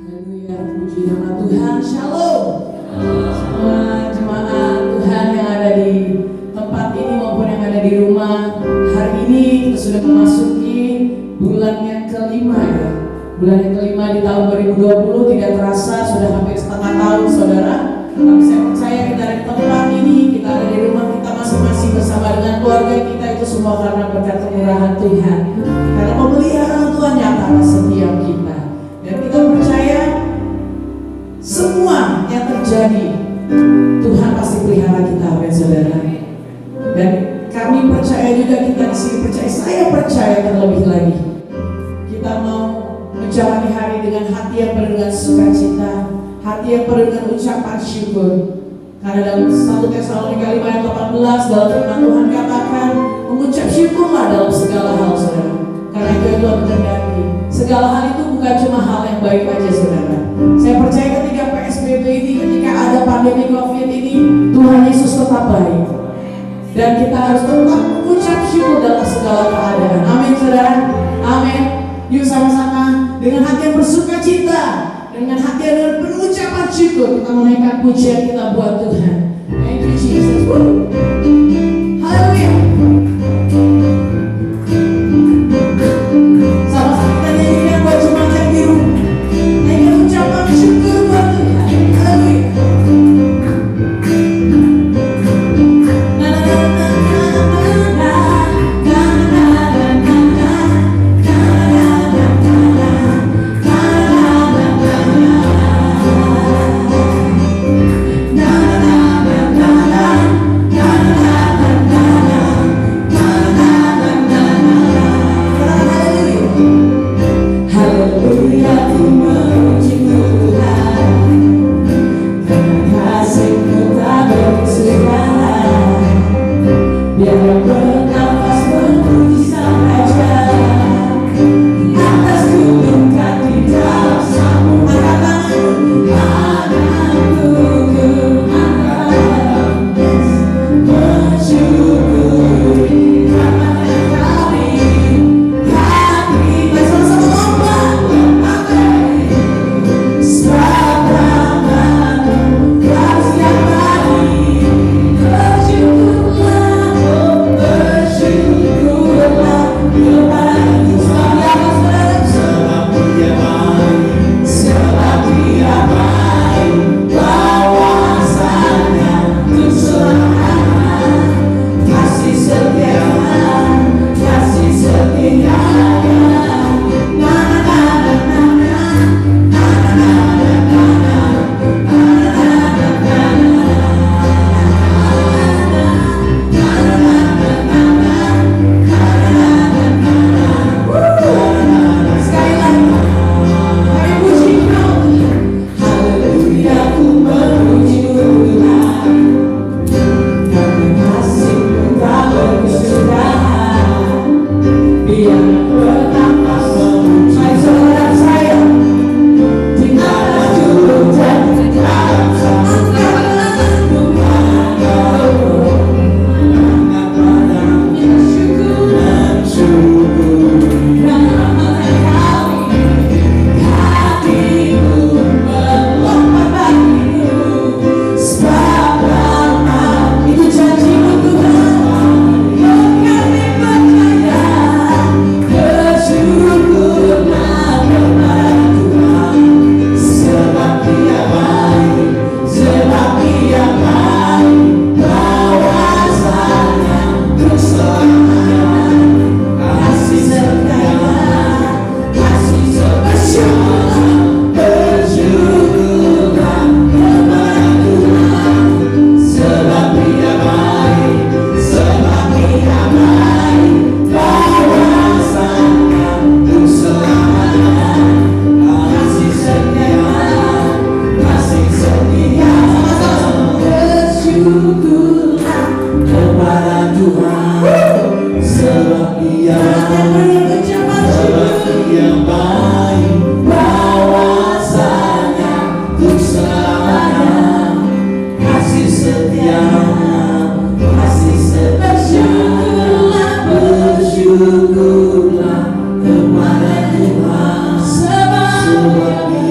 Haleluya, puji nama Tuhan. Shalom. Semua jemaat Tuhan yang ada di tempat ini maupun yang ada di rumah. Hari ini kita sudah memasuki bulan yang kelima ya. Bulan yang kelima di tahun 2020, tidak terasa sudah hampir setengah tahun saudara. Tapi saya percaya kita ada di tempat ini, kita ada di rumah kita masing-masing bersama dengan keluarga kita, itu semua karena berkat kemurahan Tuhan. Karena pemeliharaan Tuhan nyata atas setiap kita. Dan kita percaya semua yang terjadi Tuhan pasti pelihara kita, amin saudara. Dan kami percaya juga, kita di sini percaya, saya percaya terlebih lagi, kita mau menjalani hari dengan hati yang penuh dengan sukacita, hati yang penuh dengan ucapan syukur. Karena dalam 1 Tesalonika 5 ayat 18 dalam firman Tuhan katakan, mengucap syukurlah dalam segala hal saudara, karena itu Tuhan menghendaki. Segala hal itu bukan cuma hal yang baik aja saudara. Saya percaya ketika PSBB ini, ketika ada pandemi COVID ini, Tuhan Yesus tetap baik. Dan kita harus tetap mengucap syukur dalam segala keadaan. Amin saudara. Amin. Yuk sama-sama dengan hati yang bersukacita, dengan hati yang penuh ucapan syukur, kita menaikkan pujian kita buat Tuhan. Thank you Jesus. Haleluya. Sama-sama kita nyanyikan buat jemaat yang biru. Naikkan ucapan syukur buat Tuhan. Haleluya. Na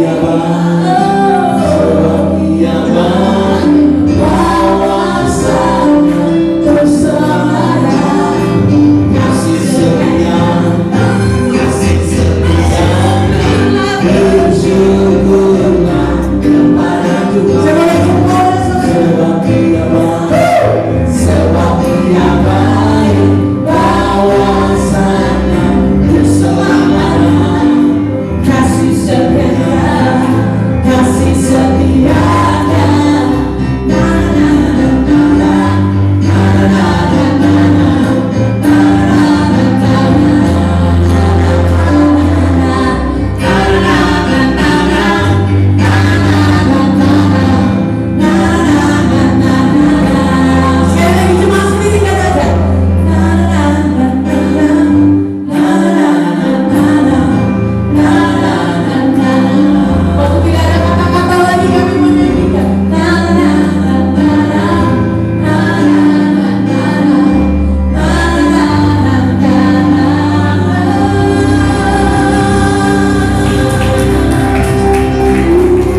Ia baik, sebab Ia baik, bahwasanya terus selamanya kasih setia, kasih setianya bersyukurlah kepada Tuhan. Sebab Ia baik, sebab Ia baik, bahwasanya terus selamanya kasih setia, kasih setianya. Na na na na na na na na na sekali lagi cuma sedikit aja. Na na na na na na na na. Waktu tidak ada kata-kata lagi kami menyanyikan. Na na na na na na na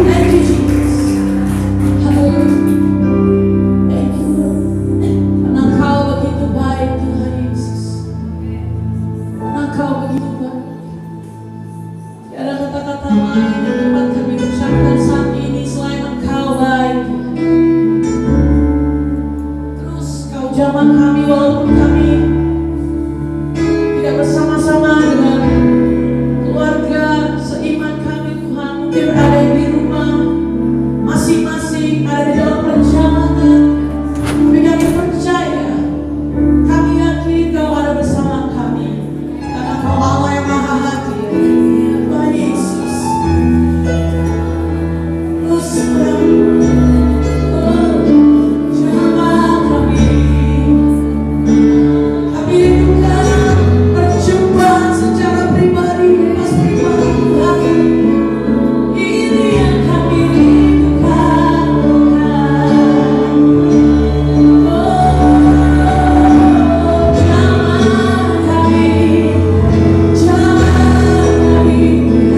Thank you Jesus. Hallelujah. Thank you Lord. Karena Engkau begitu baik Tuhan Yesus. Karena Engkau begitu baik. Tiada kata-kata lain yang dapat kami ucapkan saat ini selain Engkau baik. Terus Kau jamah kami walaupun kami tidak bersama-sama dengan keluarga seiman kami Tuhan. Mungkin ada yang di rumah, masing-masing ada di dalam perjalanan. Tapi kami percaya, kami yakin Kau ada bersama kami. Karena Kau Allah yang maha hadir. Tuhan Yesus. Terus jamah kami. Kami rindukan perjumpaan secara pribadi, bebas pribadi Tuhan. Ini yang kami rindukan Tuhan. Jamah kami Tuhan.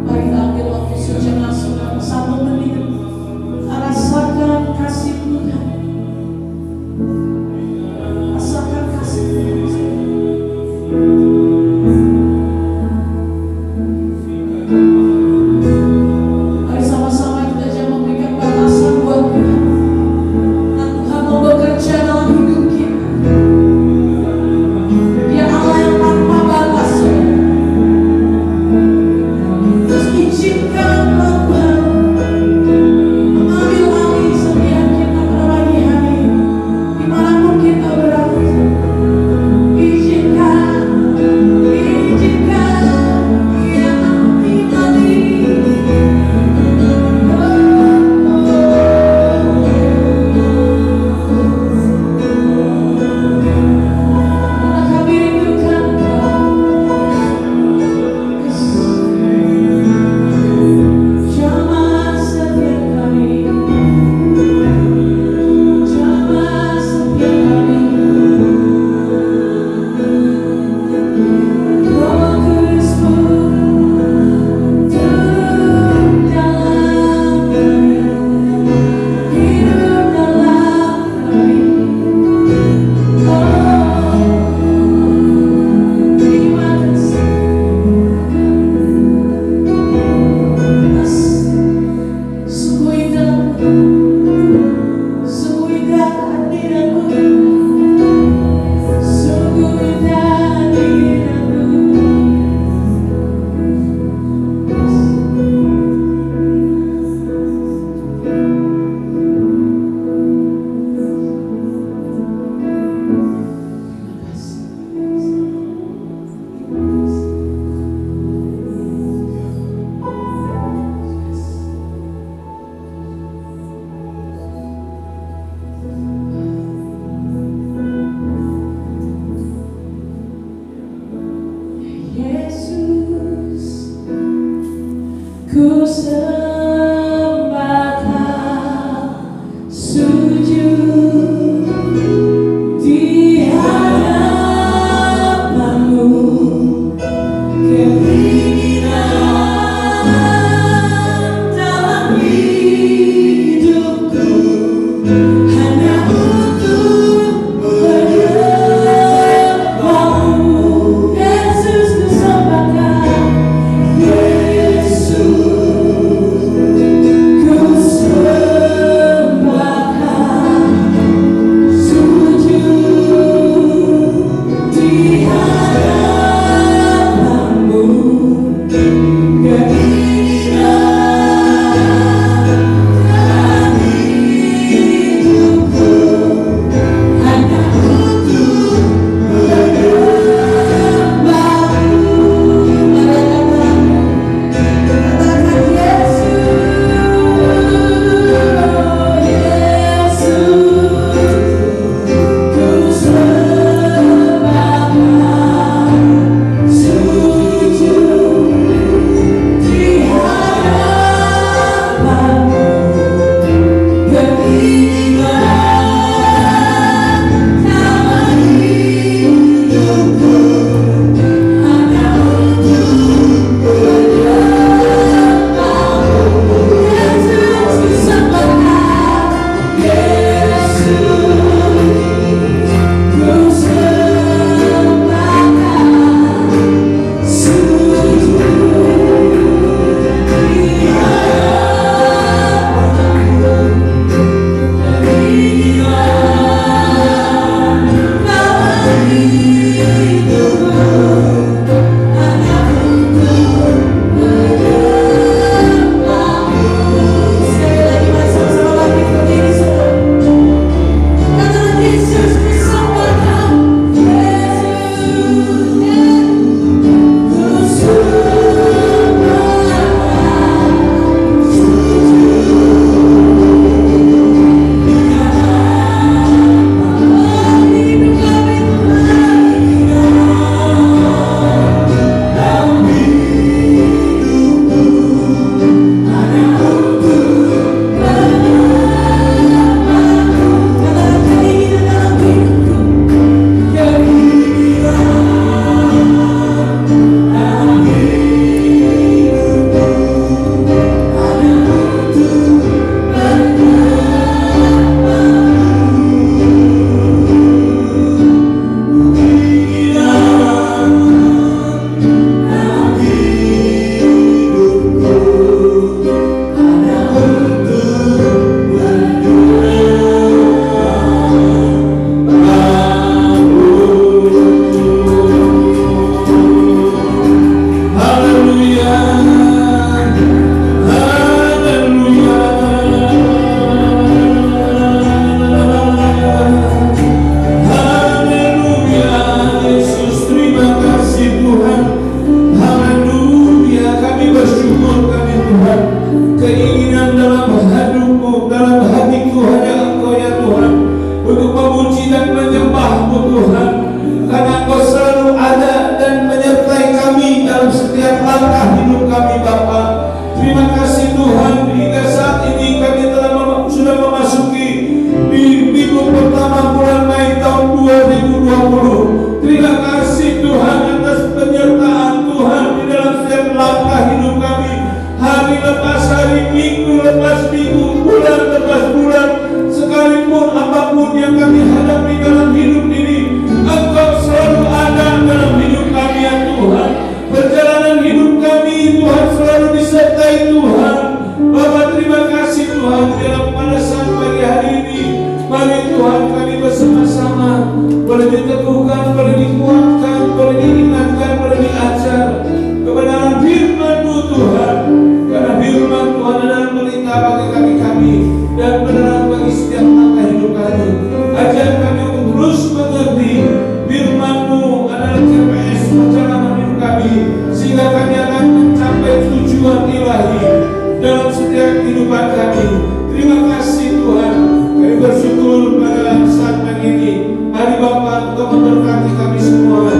Mari kita ambil waktu sejenak selama 1 menit. Karena dalam hati Tuhan yang Engkau ya Tuhan, untuk memuji dan menyembah-Mu Tuhan, karena Engkau selalu ada dan menyertai kami dalam setiap langkah hidup kami Bapa. Terima kasih Tuhan, hingga saat ini kami sudah memasuki di minggu pertama bulan Mei tahun 2020. Terima kasih Tuhan atas penyertaan Tuhan di dalam setiap langkah hidup kami, hari lepas hari, minggu lepas minggu, bulan lepas bulan. Sekalipun apapun yang kami hadapi dalam hidup ini, Engkau selalu ada dalam hidup kami ya Tuhan. Perjalanan hidup kami Tuhan selalu disertai Tuhan. Bapa, terima kasih Tuhan, dalam pada saat pagi hari ini, mari Tuhan kami bersama-sama boleh diteguhkan, boleh dikuatkan, boleh diingatkan, boleh diajar kebenaran firman-Mu Tuhan. Karena firman Tuhan adalah pelita bagi kami dan penerang bagi setiap langkah hidup kami. Ajar kami untuk terus mengerti firman-Mu adalah GPS perjalanan hidup kami, sehingga kami akan mencapai tujuan ilahi dalam setiap kehidupan kami. Terima kasih Tuhan, kami bersyukur pada saat pagi ini. Mari Bapa, Engkau memberkati kami semua,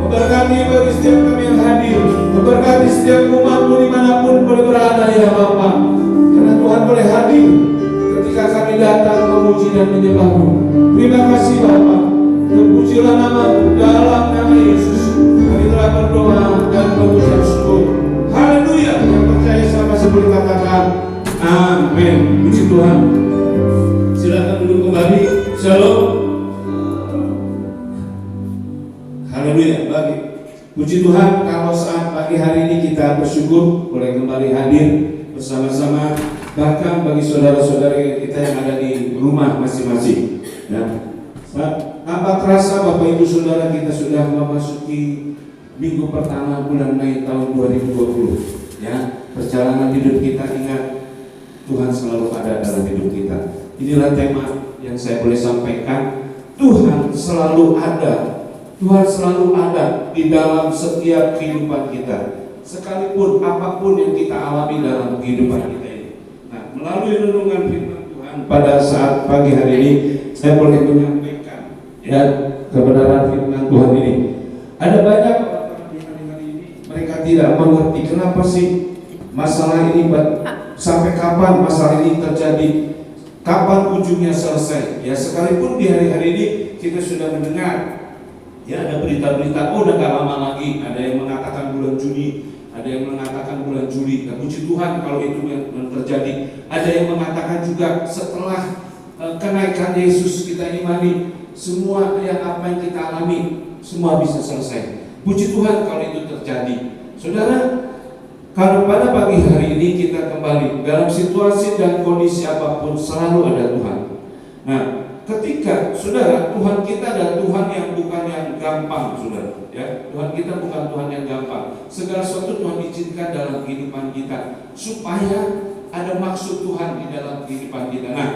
memberkati bagi setiap kami yang hadir, memberkati setiap umat-Mu dimanapun boleh berada ya Bapa. Karena Tuhan boleh hadir ketika kami datang memuji dan menyembah-Mu. Terima kasih Bapa, terpujilah nama-Mu, dalam nama Yesus kami telah berdoa dan mengucap syukur. Haleluya. Yang percaya sama sebelum katakan amin. Puji Tuhan. Silakan duduk kembali. Shalom. Haleluya. Bagi puji Tuhan, kalau saat pagi hari ini kita bersyukur boleh kembali hadir bersama-sama, bahkan bagi saudara-saudara kita yang ada di rumah masing-masing. Dan tanpa terasa Bapak Ibu Saudara, kita sudah memasuki minggu pertama bulan Mei tahun 2020. Ya, perjalanan hidup kita, ingat Tuhan selalu ada dalam hidup kita. Inilah tema yang saya boleh sampaikan. Tuhan selalu ada. Tuhan selalu ada di dalam setiap kehidupan kita, sekalipun apapun yang kita alami dalam kehidupan kita ini. Nah, melalui renungan firman Tuhan pada saat pagi hari ini, saya boleh menyampaikan ya kebenaran firman Tuhan ini. Ada banyak orang di hari ini, mereka tidak mengerti kenapa sih masalah ini, sampai kapan masalah ini terjadi, kapan ujungnya selesai. Ya, sekalipun di hari-hari ini kita sudah mendengar ya ada berita-berita, udah gak lama lagi, ada yang mengatakan bulan Juni, ada yang mengatakan bulan Juli. Nah, puji Tuhan kalau itu yang terjadi. Ada yang mengatakan juga setelah kenaikan Yesus kita imani, semua yang apa yang kita alami semua bisa selesai. Puji Tuhan kalau itu terjadi. Saudara, kalau pada pagi hari ini kita kembali dalam situasi dan kondisi apapun selalu ada Tuhan. Nah, ketika saudara, Tuhan kita adalah Tuhan yang bukan yang gampang, saudara. Ya, Tuhan kita bukan Tuhan yang gampang. Segala sesuatu Tuhan izinkan dalam kehidupan kita supaya ada maksud Tuhan di dalam kehidupan kita. Nah,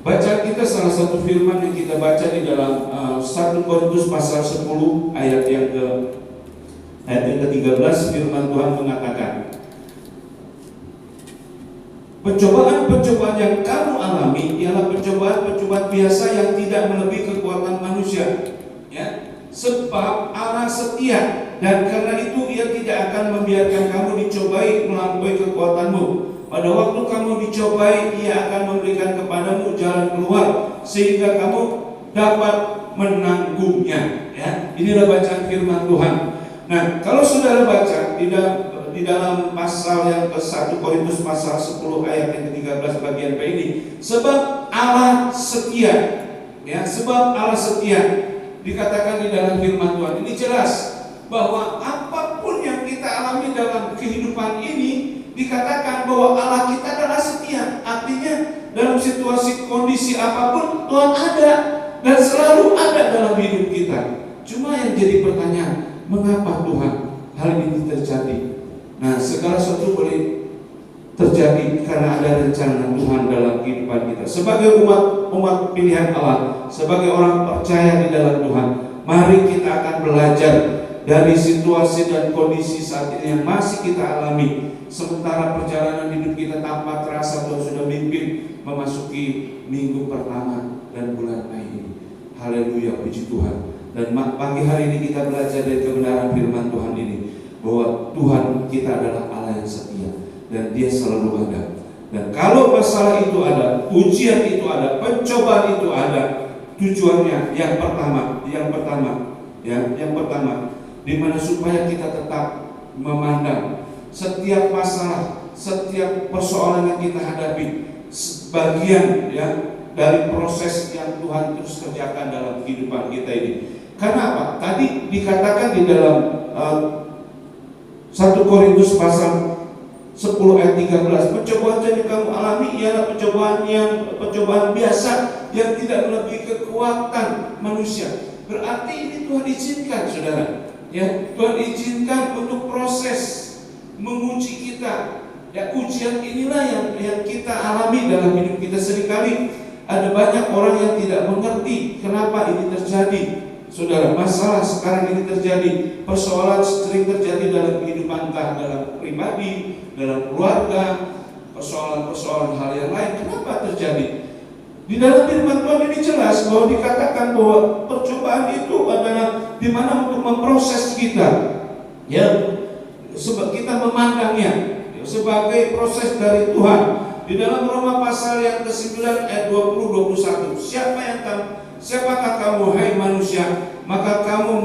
bacaan kita salah satu firman yang kita baca di dalam 1 Korintus pasal 10 ayat yang ke-13, firman Tuhan mengatakan, pencobaan-pencobaan yang kamu alami ialah pencobaan-pencobaan biasa yang tidak melebihi kekuatan manusia. Ya, sebab Allah setia dan karena itu Ia tidak akan membiarkan kamu dicobai melampaui kekuatanmu. Pada waktu kamu dicobai, Ia akan memberikan kepadamu jalan keluar sehingga kamu dapat menanggungnya. Ya, inilah bacaan firman Tuhan. Nah, kalau saudara baca di dalam pasal yang ke-1 Korintus pasal 10 ayat yang ke-13 bagian B ini, sebab Allah setia, ya, sebab Allah setia, dikatakan di dalam firman Tuhan. Ini jelas bahwa apapun yang kita alami dalam kehidupan ini, dikatakan bahwa Allah kita adalah setia. Artinya dalam situasi kondisi apapun Tuhan ada dan selalu ada dalam hidup kita. Cuma yang jadi pertanyaan, mengapa Tuhan hal ini terjadi? Nah, segala sesuatu boleh terjadi karena ada rencana Tuhan dalam kehidupan kita. Sebagai umat pilihan Allah, sebagai orang percaya di dalam Tuhan, mari kita akan belajar dari situasi dan kondisi saat ini yang masih kita alami. Sementara perjalanan hidup kita tanpa terasa Tuhan sudah mimpin, memasuki minggu pertama dan bulan Mei ini. Haleluya, puji Tuhan. Dan pagi hari ini kita belajar dari kebenaran firman Tuhan ini, bahwa Tuhan kita adalah Allah yang setia dan Dia selalu ada. Dan kalau masalah itu ada, ujian itu ada, pencobaan itu ada, tujuannya yang pertama, di mana supaya kita tetap memandang setiap masalah, setiap persoalan yang kita hadapi sebagian dari proses yang Tuhan terus kerjakan dalam kehidupan kita ini. Karena apa? Tadi dikatakan di dalam 1 Korintus pasal 10 ayat 13, percobaan yang kamu alami ialah percobaan biasa yang tidak melebihi kekuatan manusia. Berarti ini Tuhan izinkan, saudara. Ya, Tuhan izinkan untuk proses menguji kita. Ya, ujian inilah yang kita alami dalam hidup kita. Seringkali ada banyak orang yang tidak mengerti kenapa ini terjadi. Saudara, masalah sekarang ini terjadi, persoalan sering terjadi dalam kehidupan, entah dalam pribadi, dalam keluarga, persoalan-persoalan hal yang lain. Kenapa terjadi? Di dalam firman Tuhan ini jelas bahwa dikatakan bahwa percobaan itu adalah di mana untuk memproses kita, ya, sebab kita memandangnya sebagai proses dari Tuhan. Di dalam Roma pasal yang ke-9 ayat 20-21, siapakah kamu, hai manusia, maka kamu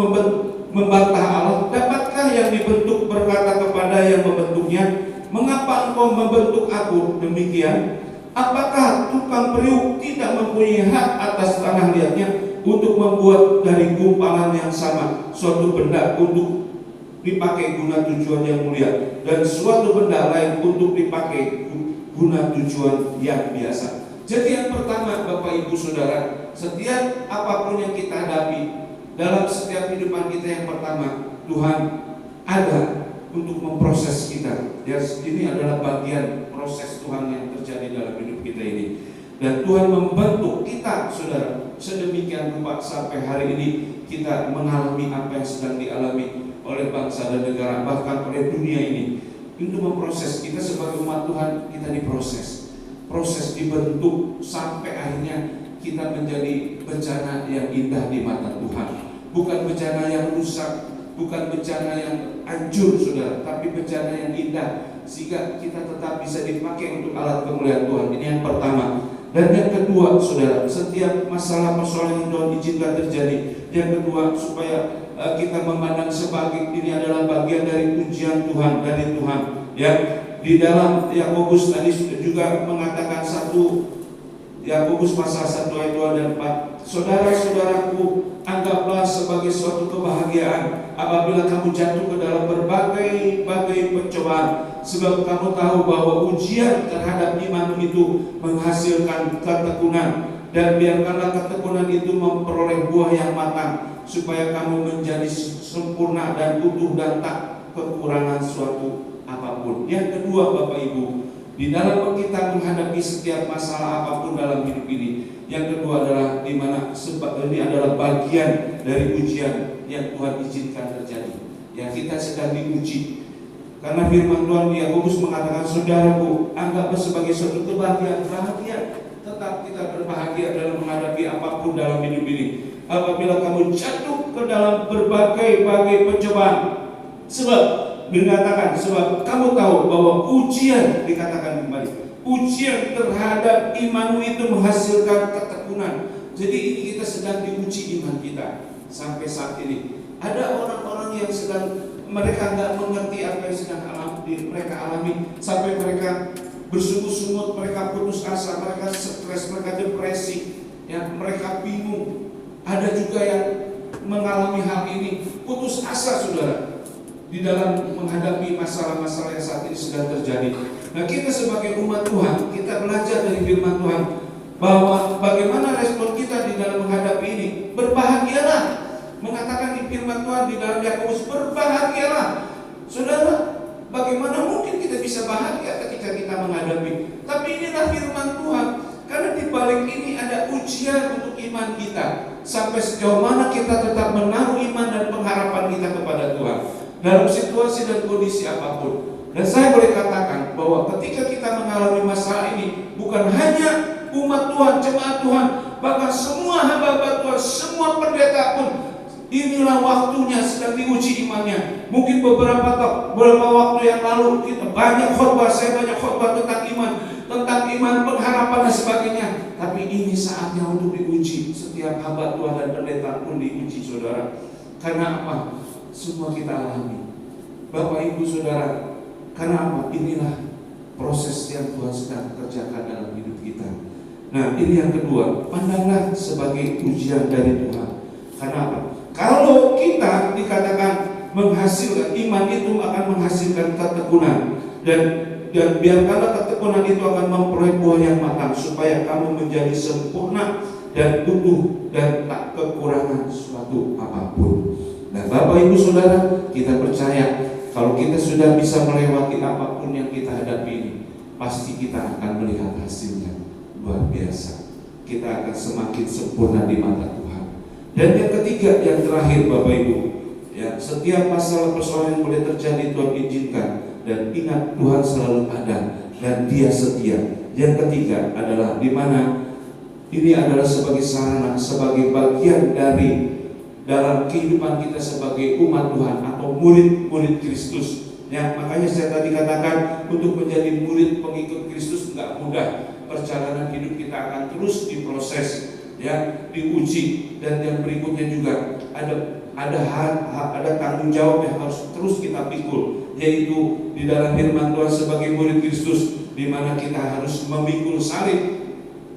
membantah Allah? Dapatkah yang dibentuk berkata kepada yang membentuknya, mengapa engkau membentuk aku demikian? Apakah tukang periuk tidak mempunyai hak atas tanah liatnya untuk membuat dari gumpalan yang sama suatu benda untuk dipakai guna tujuan yang mulia, dan suatu benda lain untuk dipakai guna tujuan yang biasa? Jadi yang pertama, Bapak Ibu Saudara, setiap apapun yang kita hadapi dalam setiap kehidupan kita, yang pertama, Tuhan ada untuk memproses kita. Ya, ini adalah bagian proses Tuhan yang terjadi dalam hidup kita ini. Dan Tuhan membentuk kita, saudara, sedemikian rupa sampai hari ini kita mengalami apa yang sedang dialami oleh bangsa dan negara, bahkan oleh dunia ini. Untuk memproses kita sebagai umat Tuhan, kita diproses, proses dibentuk sampai akhirnya kita menjadi bencana yang indah di mata Tuhan. Bukan bencana yang rusak, bukan bencana yang hancur, saudara, tapi bencana yang indah, sehingga kita tetap bisa dipakai untuk alat kemuliaan Tuhan. Ini yang pertama. Dan yang kedua, saudara, setiap masalah persoalan yang Tuhan izinkan terjadi, yang kedua, supaya kita memandang sebagai ini adalah bagian dari ujian Tuhan, dari Tuhan. Ya, di dalam Yakobus tadi juga mengatakan Yakobus pasal 1 ayat 2 dan 4, saudara-saudaraku, anggaplah sebagai suatu kebahagiaan apabila kamu jatuh ke dalam berbagai pencobaan, sebab kamu tahu bahwa ujian terhadap iman itu menghasilkan ketekunan, dan biarkanlah ketekunan itu memperoleh buah yang matang, supaya kamu menjadi sempurna dan utuh dan tak kekurangan suatu apapun. Yang kedua, Bapak Ibu, di dalam kita menghadapi setiap masalah apapun dalam hidup ini, yang kedua adalah di mana sebab ini adalah bagian dari ujian yang Tuhan izinkan terjadi. Ya, kita sedang diuji. Karena firman Tuhan di Yakobus mengatakan, saudaraku, anggaplah sebagai suatu kebahagiaan, tetap kita berbahagia dalam menghadapi apapun dalam hidup ini, apabila kamu jatuh ke dalam berbagai pencobaan. Sebab dikatakan, sebab kamu tahu bahwa ujian, dikatakan kembali, ujian terhadap imanmu itu menghasilkan ketekunan. Jadi ini kita sedang diuji iman kita sampai saat ini. Ada orang-orang yang mereka nggak mengerti apa yang sedang mereka alami, sampai mereka bersungut-sungut, mereka putus asa, mereka stres, mereka depresi, ya, mereka bingung. Ada juga yang mengalami hal ini, putus asa, saudara, di dalam menghadapi masalah-masalah yang saat ini sedang terjadi. Nah, kita sebagai umat Tuhan, kita belajar dari firman Tuhan bahwa bagaimana respon kita di dalam menghadapi ini. Berbahagialah, mengatakan di firman Tuhan di dalam Yakobus, berbahagialah. Saudara, bagaimana mungkin kita bisa bahagia ketika kita menghadapi? Tapi inilah firman Tuhan. Karena di balik ini ada ujian untuk iman kita, sampai sejauh mana kita tetap menaruh iman dan pengharapan kita kepada Tuhan dalam situasi dan kondisi apapun. Dan saya boleh katakan bahwa ketika kita mengalami masalah ini, bukan hanya umat Tuhan, jemaat Tuhan, bahkan semua hamba-hamba Tuhan, semua pendeta pun, inilah waktunya sedang diuji imannya. Mungkin beberapa waktu yang lalu kita banyak khotbah, saya banyak khotbah tentang iman, pengharapan dan sebagainya. Tapi ini saatnya untuk diuji. Setiap hamba Tuhan dan pendeta pun diuji, saudara. Karena apa? Semua kita alami, Bapak Ibu Saudara. Karena apa? Inilah proses yang Tuhan sedang kerjakan dalam hidup kita. Nah, ini yang kedua, pandanglah sebagai ujian dari Tuhan. Karena apa? Kalau kita dikatakan menghasilkan, iman itu akan menghasilkan ketekunan, dan biarkanlah ketekunan itu akan memperoleh buah yang matang, supaya kamu menjadi sempurna dan utuh dan tak kekurangan suatu apapun. Nah, Bapak Ibu Saudara, kita percaya kalau kita sudah bisa melewati apapun yang kita hadapi ini, pasti kita akan melihat hasilnya luar biasa. Kita akan semakin sempurna di mata Tuhan. Dan yang ketiga, yang terakhir Bapak Ibu, ya, setiap masalah persoalan yang boleh terjadi Tuhan izinkan, dan ingat Tuhan selalu ada dan Dia setia. Yang ketiga adalah di mana ini adalah sebagai sarana, sebagai bagian dari dalam kehidupan kita sebagai umat Tuhan atau murid-murid Kristus. Ya, makanya saya tadi katakan untuk menjadi murid pengikut Kristus enggak mudah. Perjalanan hidup kita akan terus diproses, ya, diuji, dan yang berikutnya juga ada tanggung jawab yang harus terus kita pikul, yaitu di dalam firman Tuhan sebagai murid Kristus, di mana kita harus memikul salib.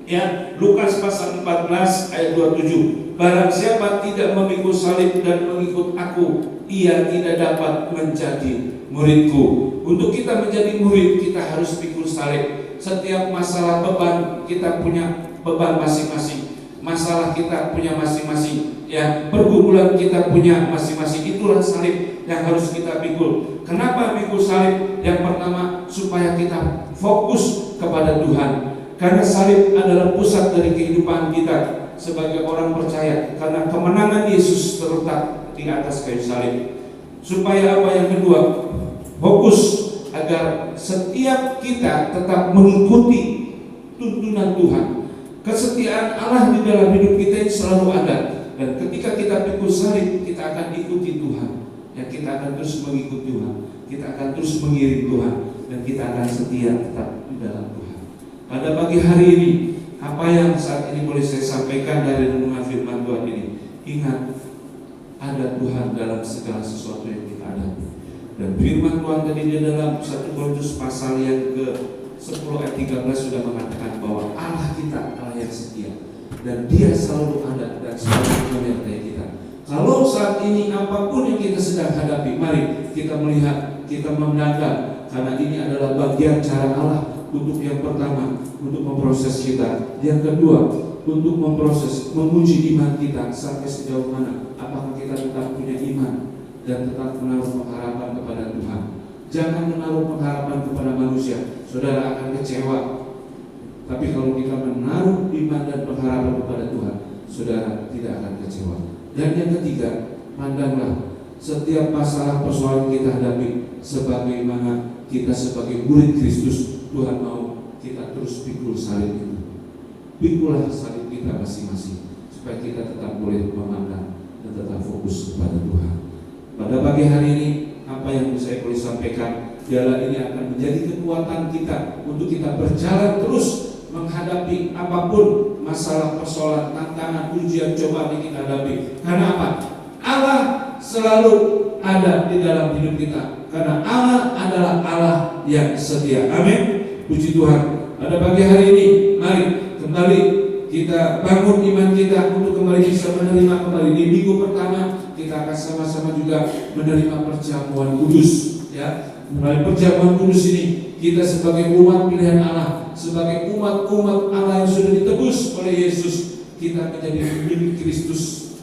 Ya, Lukas pasal 14 ayat 27. Barang siapa tidak memikul salib dan mengikut aku, ia tidak dapat menjadi muridku. Untuk kita menjadi murid, kita harus pikul salib. Setiap masalah beban, kita punya beban masing-masing. Masalah kita punya masing-masing. Ya, pergumulan kita punya masing-masing. Itulah salib yang harus kita pikul. Kenapa pikul salib? Yang pertama, supaya kita fokus kepada Tuhan. Karena salib adalah pusat dari kehidupan kita sebagai orang percaya. Karena kemenangan Yesus terletak di atas kayu salib. Supaya apa? Yang kedua, fokus agar setiap kita tetap mengikuti tuntunan Tuhan. Kesetiaan Allah di dalam hidup kita selalu ada. Dan ketika kita pikul salib, kita akan ikuti Tuhan. Ya, kita akan terus mengikuti Tuhan. Kita akan terus mengiring Tuhan. Dan kita akan setia tetap di dalam Tuhan. Pada pagi hari ini, apa yang saat ini boleh saya sampaikan dari renungan firman Tuhan ini, ingat, ada Tuhan dalam segala sesuatu yang kita hadapi. Dan firman Tuhan tadi di dalam 1 Korintus pasal yang ke-10 ayat 13 sudah mengatakan bahwa Allah kita Allah yang setia, dan Dia selalu ada dan selalu menyertai kita. Kalau saat ini apapun yang kita sedang hadapi, mari kita melihat, kita memandang, karena ini adalah bagian cara Allah. Untuk yang pertama, untuk memproses kita. Yang kedua, untuk memproses, menguji iman kita sampai sejauh mana. Apakah kita tetap punya iman dan tetap menaruh pengharapan kepada Tuhan. Jangan menaruh pengharapan kepada manusia, saudara akan kecewa. Tapi kalau kita menaruh iman dan pengharapan kepada Tuhan, saudara tidak akan kecewa. Dan yang ketiga, pandanglah setiap masalah persoalan kita hadapi sebagaimana kita sebagai murid Kristus. Tuhan mau kita terus pikul salib itu. Pikulah salib kita masing-masing, supaya kita tetap boleh memandang dan tetap fokus kepada Tuhan. Pada pagi hari ini, apa yang saya boleh sampaikan, jalan ini akan menjadi kekuatan kita untuk kita berjalan terus menghadapi apapun masalah, persoalan, tantangan, ujian, cobaan yang kita hadapi. Karena apa? Allah selalu ada di dalam hidup kita. Karena Allah adalah Allah yang setia. Amin. Puji Tuhan. Pada pagi hari ini, mari kembali kita bangun iman kita untuk kembali bisa menerima kembali. Di minggu pertama kita akan sama-sama juga menerima perjamuan kudus. Ya, melalui perjamuan kudus ini kita sebagai umat pilihan Allah, sebagai umat-umat Allah yang sudah ditebus oleh Yesus, kita menjadi milik Kristus.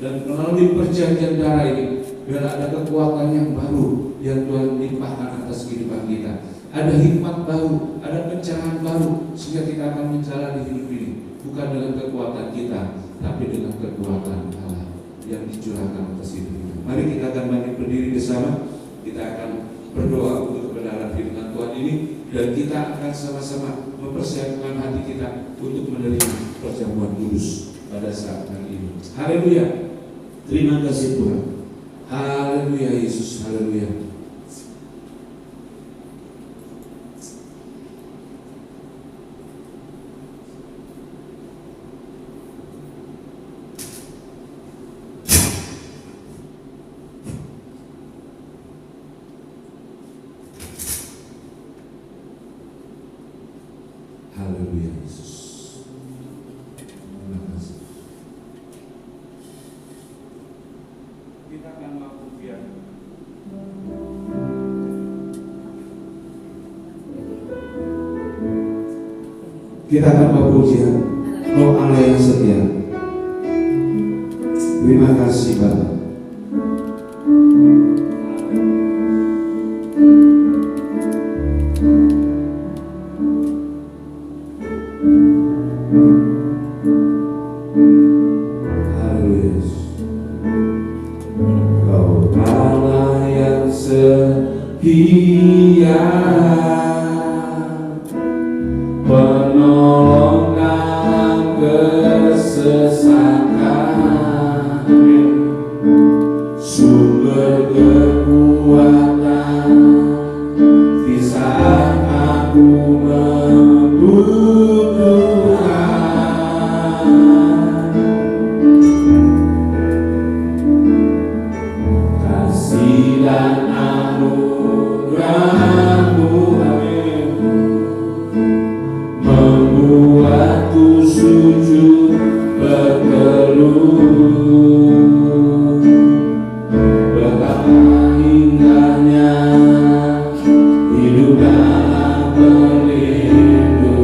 Dan melalui perjanjian darah ini, biar ada kekuatan yang baru yang Tuhan limpahkan atas kehidupan kita. Ada hikmat baru, ada pencerahan baru, sehingga kita akan menjalani hidup ini bukan dengan kekuatan kita, tapi dengan kekuatan Allah yang dicurahkan atas hidup kita. Mari kita akan bangkit berdiri bersama. Kita akan berdoa untuk kebenaran firman Tuhan ini, dan kita akan sama-sama mempersiapkan hati kita untuk menerima perjamuan kudus pada saat hari ini. Haleluya. Terima kasih Tuhan. Haleluya Yesus. Haleluya. Haleluya Yesus. Terima kasih. Kita akan melakukan kita akan memujian Oh Allah yang setia. Terima kasih Bapa. Dia penolong dalam kesesakan, sumber kekuatan di saat aku membutuhkan. Kasih dan anugerah-Mu, amin, membuatku sujud berkeluh. Betapa indahnya hidup dalam perlindungan-Mu.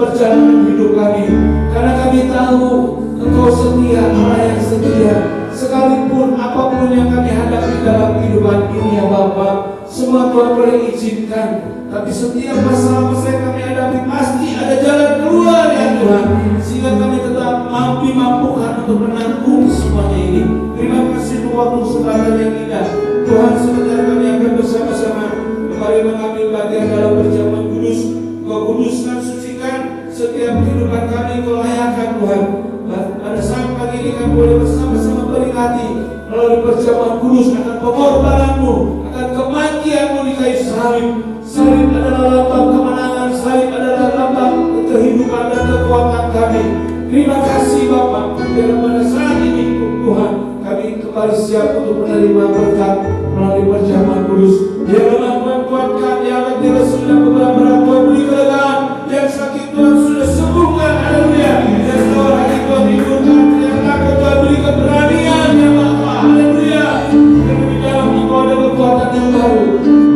Perjalanan hidup kami, karena kami tahu Engkau setia, Allah yang setia. Sekalipun apapun yang kami hadapi dalam kehidupan ini ya Bapa, semua Tuhan boleh izinkan. Tapi setiap masalah-masalah yang kami hadapi pasti ada jalan keluar ya Tuhan, sehingga kami tetap mampukan untuk menanggung semuanya ini. Terima kasih untuk waktu kesempatan yang indah Tuhan. Sebentar kami akan bersama-sama kembali mengambil bagian dalam perjamuan kudus. Kau kuduskan, sucikan setiap kehidupan kami, Kau layakkan Tuhan. Pada saat pagi ini kami boleh bersama-sama beringati melalui perjamuan kudus akan pengorbananmu, akan kematianmu di kayu salib. Salib adalah lambang kemenangan, salib adalah lambang kehidupan dan kekuatan kami. Terima kasih Bapa. Biar pada saat ini Tuhan kami kembali siap untuk menerima berkat melalui perjamuan kudus. Biarlah Tuhan kuatkan yang tidak sudah beberapa Tuhan beri kelegaan, yang sakit Tuhan sudah sembuhkan, haleluya. Yang Tuhan hari Tuhan hiburkan, yang takut Tuhan beri keberanian ya Bapa, haleluya. Karena di dalam Engkau ada kekuatan yang baru.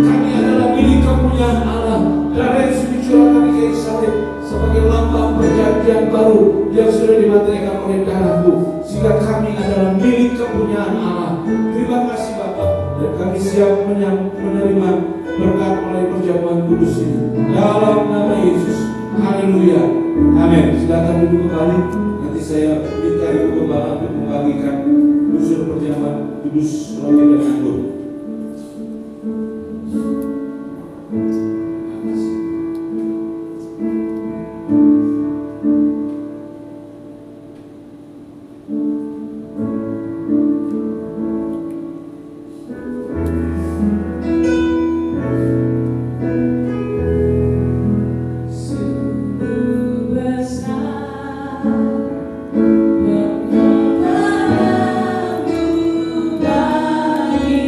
Kami adalah milik kepunyaan Allah. Darah Yesus dicurahkan di kayu salib sebagai lambang perjanjian baru yang sudah dimaterikan oleh darahmu, sehingga kami adalah milik kepunyaan Allah. Terima kasih Bapa, dan kami siap menerima berkat melalui perjamuan kudus ini dalam nama Yesus, haleluya, amin. Silakan duduk kembali. Nanti saya minta Ibu Gembala untuk membagikan unsur perjamuan kudus roti dan anggur. Besar pengorbananmu bagi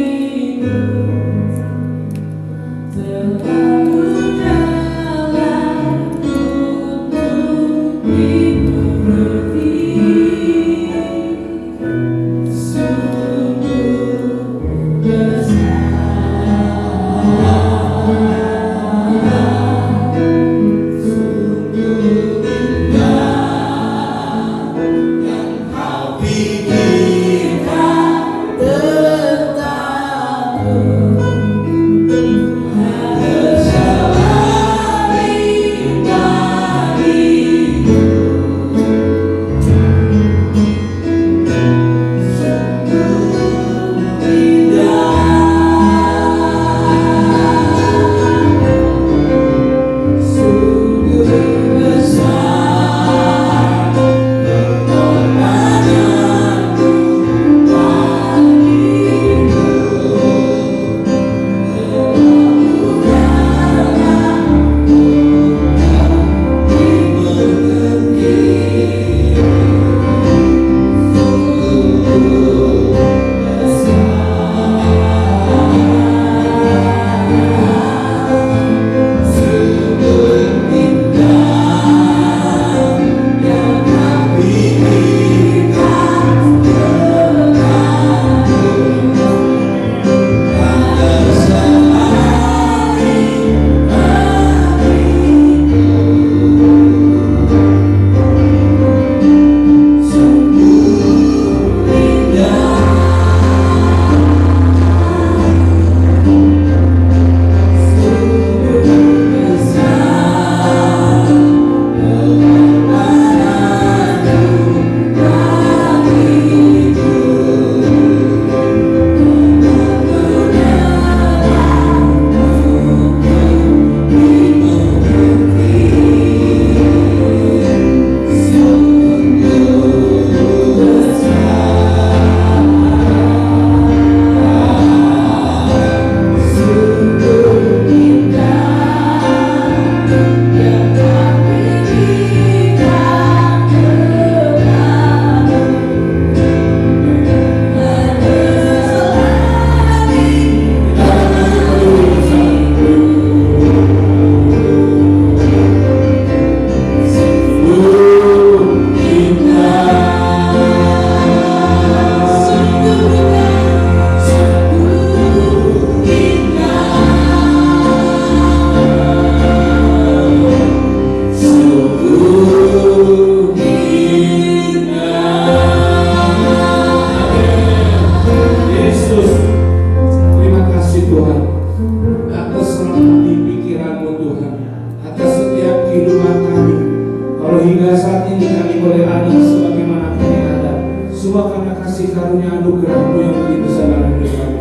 Hingga saat ini kami boleh ada sebagaimana kami ada, semua karena kasih karunia anugerah-Mu yang begitu besar dalam hidup kami.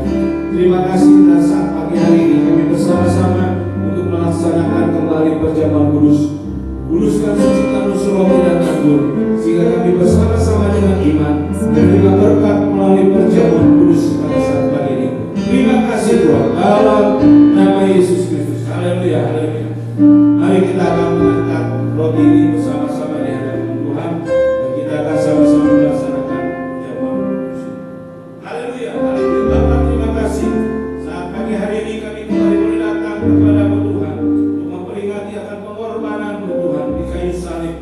Terima kasih dan saat pagi hari ini kami bersama-sama untuk melaksanakan kembali perjamuan kudus. Kuduskan sucikan unsur roti dan anggur, sehingga kami bersama-sama dengan iman menerima berkat melalui perjamuan kudus pada saat pagi ini. Terima kasih Tuhan, dalam nama Yesus Kristus. Haleluya, haleluya. Mari kita akan mengangkat roti ini bersama-sama di hadapan Tuhan, dan kita akan sama-sama melaksanakan perjamuan kudus. Haleluya, haleluya. Bapa, terima kasih saat pagi hari ini kami kembali boleh datang kepada-Mu Tuhan untuk memperingati akan pengorbanan-Mu Tuhan di kayu salib.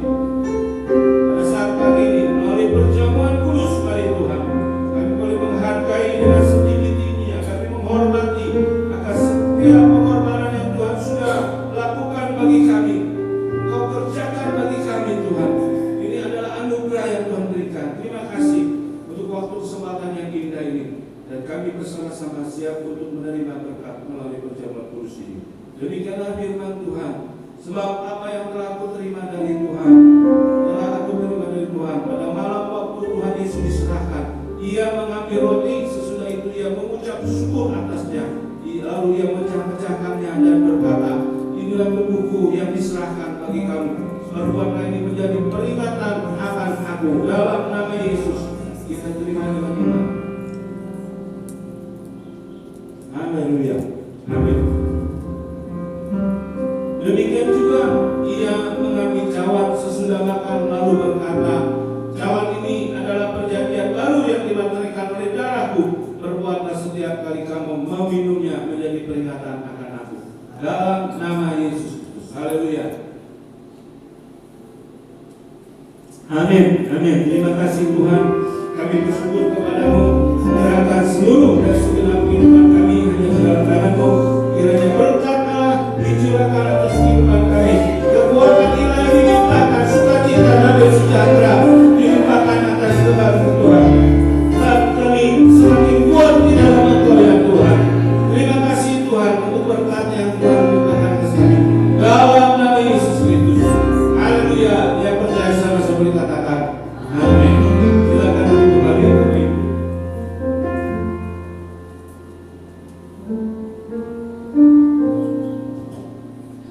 Pada saat pagi ini melalui perjamuan kudus kali Tuhan, kami boleh menghargai dengan setinggi-tingginya, kami menghormati akan setiap pengorbanan yang Tuhan sudah lakukan bagi kami, Engkau kerjakan bagi kami Tuhan. Ini adalah anugerah yang Tuhan berikan. Terima kasih untuk waktu kesempatan yang indah ini, dan kami bersama-sama siap untuk menerima berkat melalui perjamuan kudus ini. Demikianlah firman Tuhan. Sebab apa yang telah aku terima dari Tuhan, telah aku terima dari Tuhan. Pada malam waktu Tuhan Yesus diserahkan, Ia mengambil roti, sesudah itu Ia mengucap syukur atasnya. Lalu Ia memecah-mecahkannya dan berkata, inilah tubuhku yang diserahkan bagi kamu. Perbuatan ini menjadi peringatan akan aku. Dalam nama Yesus kita terima dengan iman. Haleluya. Amin. Demikian juga Ia mengambil cawan sesudah makan lalu berkata, cawan ini adalah perjanjian baru yang dibatalkan oleh darahku. Perbuatlah setiap kali kamu meminumnya menjadi peringatan akan aku. Dalam nama Yesus Kristus. Haleluya. Amin. Amin. Terima kasih Tuhan. Kami bersyukur kepada-Mu. Serahkan seluruh dan segenap kehidupan kami hanya ke dalam tangan-Mu. Kiranya berkat Allah dicurahkan atas kehidupan kami. Kekuatan ilahi dilimpahkan, sukacita dan sejahtera dilimpahkan atas kehendak Tuhan. Dan kami semakin kuat di dalam Engkau ya Tuhan. Terima kasih Tuhan untuk berkat yang Tuhan limpahkan atas kami. Dalam nama Yesus Kristus. Haleluya. Yang percaya sama-sama dikatakan amin. Silakan duduk kembali Bapak Ibu.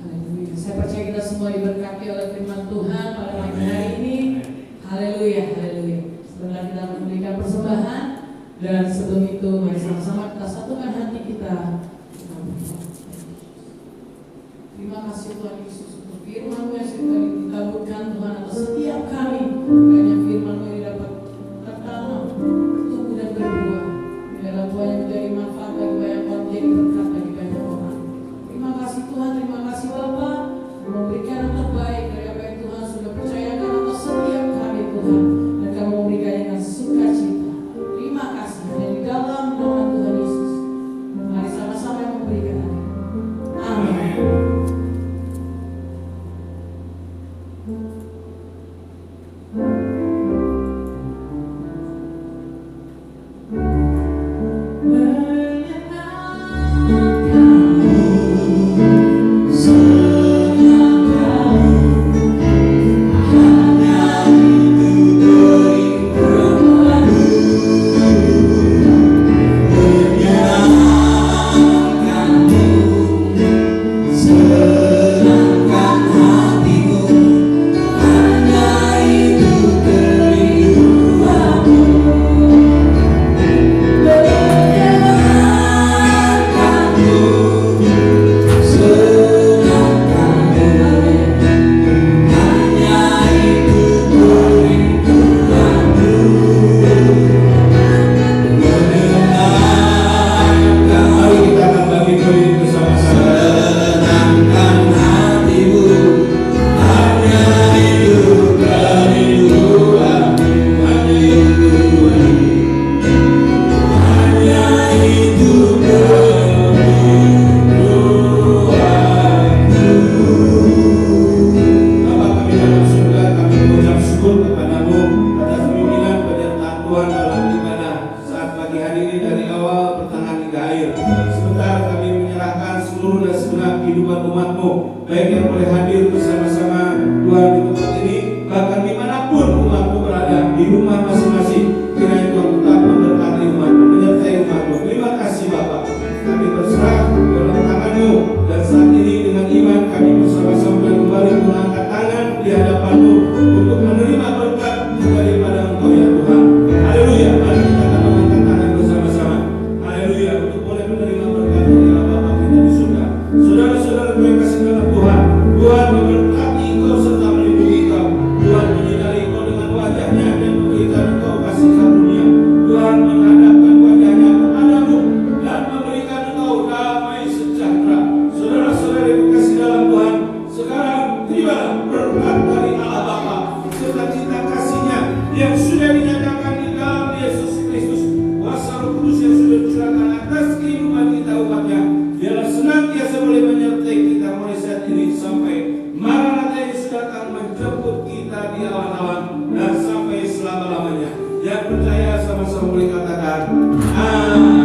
Haleluya. Saya percaya kita semua diberkati oleh firman Tuhan pada pagi hari ini. Haleluya, haleluya. Sebentar kita memberikan persembahan, dan sebelum itu mari sama-sama kita satukan hati kita. Terima kasih Tuhan Yesus untuk firman-Mu yang sudah ditaburkan Tuhan atas setiap kami. Kiranya firman-Mu ini dapat tertanam, bertumbuh dan berbuah. Biarlah Tuhan yang menjadi manfaat bagi banyak orang, menjadi berkat bagi banyak orang. Terima kasih Tuhan, terima kasih Bapa, memberikan yang terbaik dari apa yang Tuhan sudah percayakan atas setiap kami Tuhan, dan Kamu memberikannya dengan sukacita. Terima kasih hanya di dalam nama Tuhan Yesus. Mari sama-sama yang memberikan. Amin. seluruh dan segenap kehidupan umat-Mu, baik yang boleh hadir bersama-sama Tuhan di tempat ini bahkan dimanapun umatmu berada, di rumah masing-masing, kiranya Tuhan tetap memberkati umatmu, menyertai umatmu. Terima kasih Bapa, kami berserah dalam tangan-Mu, dan saat ini dengan iman kami bersama-sama kembali mengangkat tangan di hadapan-Mu untuk menerima berkat daripada Engkau ya Tuhan. Haleluya, mari kita akan mengangkat tangan bersama-sama. Haleluya, untuk boleh menerima berkat dari Allah Bapa kita di surga. Saudara-saudara yang kasih dalam Tuhan, Tuhan memberkati engkau serta melindungi engkau. Tuhan menyinari engkau dengan wajahnya dan memberikan engkau kasih karunia. Tuhan menghadapkan wajahnya kepadamu dan memberikan engkau damai sejahtera. Saudara-saudara yang kasih dalam Tuhan, sekarang terimalah berkat dari Allah Bapa serta cinta kasih-Nya yang sudah dinyatakan di dalam Yesus Kristus. Kuasa Roh Kudus yang sudah dicurahkan atas kehidupan kita umatnya, biarlah senantiasa boleh menyertai kita mulai saat ini sampai Maranatha Yesus datang menjemput kita di awan-awan dan sampai selama-lamanya. Yang percaya sama-sama boleh katakan amin.